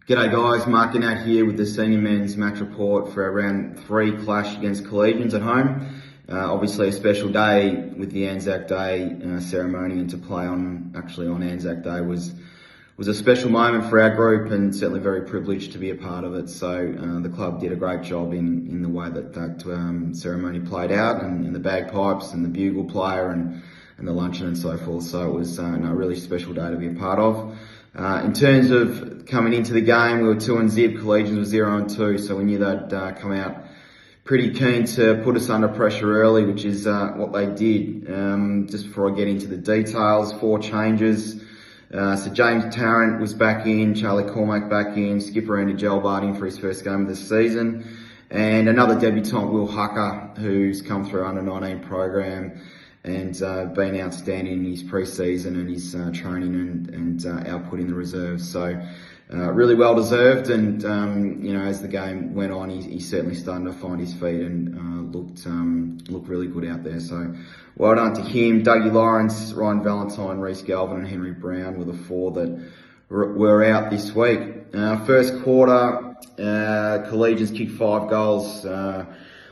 G'day guys, Mark and Natty here with the senior men's match report for our round 3 clash against Collegians at home. Obviously a special day with the Anzac Day ceremony, and to play on Anzac Day was a special moment for our group, and certainly very privileged to be a part of it. So the club did a great job in the way that ceremony played out, and in the bagpipes and the bugle player and the luncheon and so forth. So it was a really special day to be a part of. In terms of coming into the game, we were 2-0. Collegians were 0-2, so we knew they'd come out pretty keen to put us under pressure early, which is what they did. Just before I get into the details, 4 changes. So James Tarrant was back in, Charlie Cormack back in, skipper Andy Gelbart in for his first game of the season, and another debutant, Will Hucker, who's come through under 19 program and been outstanding in his pre-season and his training and output in the reserves. So really well deserved, and as the game went on, he's certainly starting to find his feet and looked really good out there. So well done to him. Dougie Lawrence, Ryan Valentine, Reece Galvin and Henry Brown were the 4 that were out this week. First quarter, Collegians kicked 5 goals.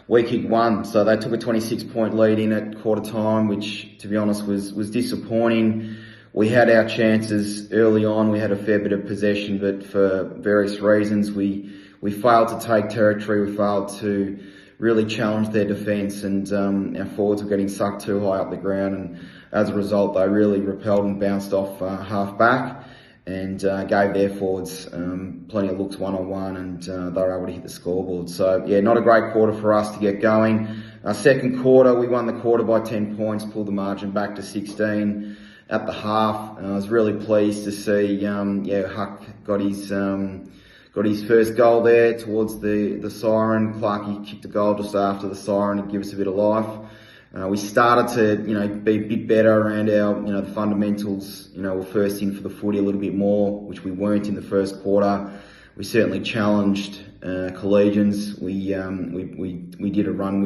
We kicked 1, so they took a 26-point lead in at quarter time, which, to be honest, was disappointing. We had our chances early on. We had a fair bit of possession, but for various reasons, we failed to take territory. We failed to really challenge their defence, and our forwards were getting sucked too high up the ground, and as a result, they really repelled and bounced off half back, and gave their forwards plenty of looks one-on-one, and they were able to hit the scoreboard. So yeah, not a great quarter for us to get going. Second quarter, we won the quarter by 10 points, pulled the margin back to 16 at the half. I was really pleased to see Huck got his first goal there towards the siren. Clarkey kicked a goal just after the siren to give us a bit of life. We started to, be a bit better around our, the fundamentals. We're first in for the footy a little bit more, which we weren't in the first quarter. We certainly challenged Collegians. We did a run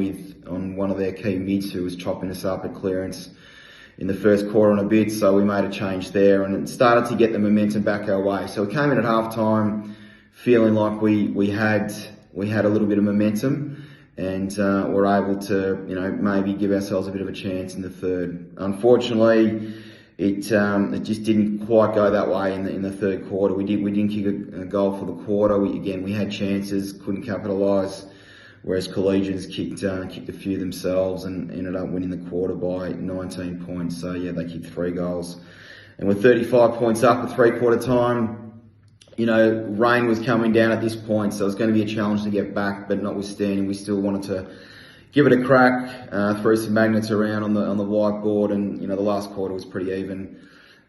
on one of their key mids who was chopping us up at clearance in the first quarter on a bit, so we made a change there, and it started to get the momentum back our way. So we came in at half time feeling like we had a little bit of momentum, and we're able to, maybe give ourselves a bit of a chance in the third. Unfortunately, it just didn't quite go that way in the third quarter. We didn't kick a goal for the quarter. We had chances, couldn't capitalise, whereas Collegians kicked a few themselves and ended up winning the quarter by 19 points. So yeah, they kicked 3 goals, and we're 35 points up at 3-quarter time. Rain was coming down at this point, so it was going to be a challenge to get back, but notwithstanding, we still wanted to give it a crack, throw some magnets around on the whiteboard, and the last quarter was pretty even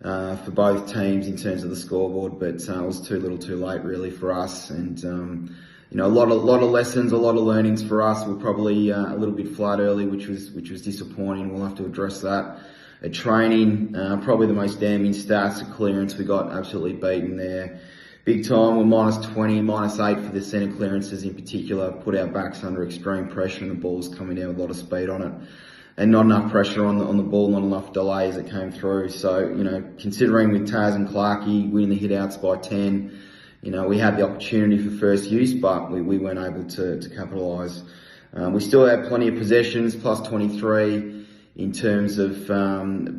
for both teams in terms of the scoreboard, but it was too little too late really for us, and a lot of lessons, a lot of learnings for us. We're probably a little bit flat early, which was disappointing. We'll have to address that at training. Probably the most damning stats at clearance, we got absolutely beaten there. Big time, we're -20, -8 for the centre clearances in particular, put our backs under extreme pressure, and the ball was coming down with a lot of speed on it. And not enough pressure on the ball, not enough delays that came through. So, considering with Taz and Clarkey winning the hit-outs by 10, we had the opportunity for first use, but we weren't able to capitalise. We still had plenty of possessions, +23 in terms of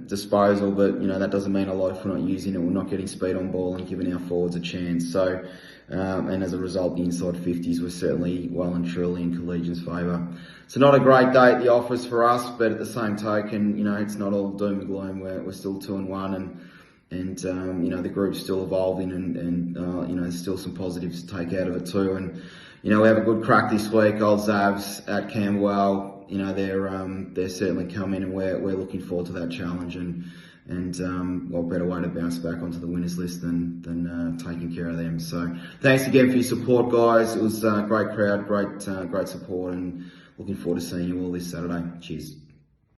disposal, but that doesn't mean a lot if we're not using it. We're not getting speed on ball and giving our forwards a chance. So, and as a result, the inside 50s were certainly well and truly in Collegians' favour. So not a great day at the office for us, but at the same token, it's not all doom and gloom. We're still 2-1, and the group's still evolving, and there's still some positives to take out of it too. And we have a good crack this week. Old Zavs at Camberwell. They're certainly coming, and we're looking forward to that challenge, and what better way to bounce back onto the winners list than taking care of them. So thanks again for your support, guys. It was a great crowd, great support, and looking forward to seeing you all this Saturday. Cheers.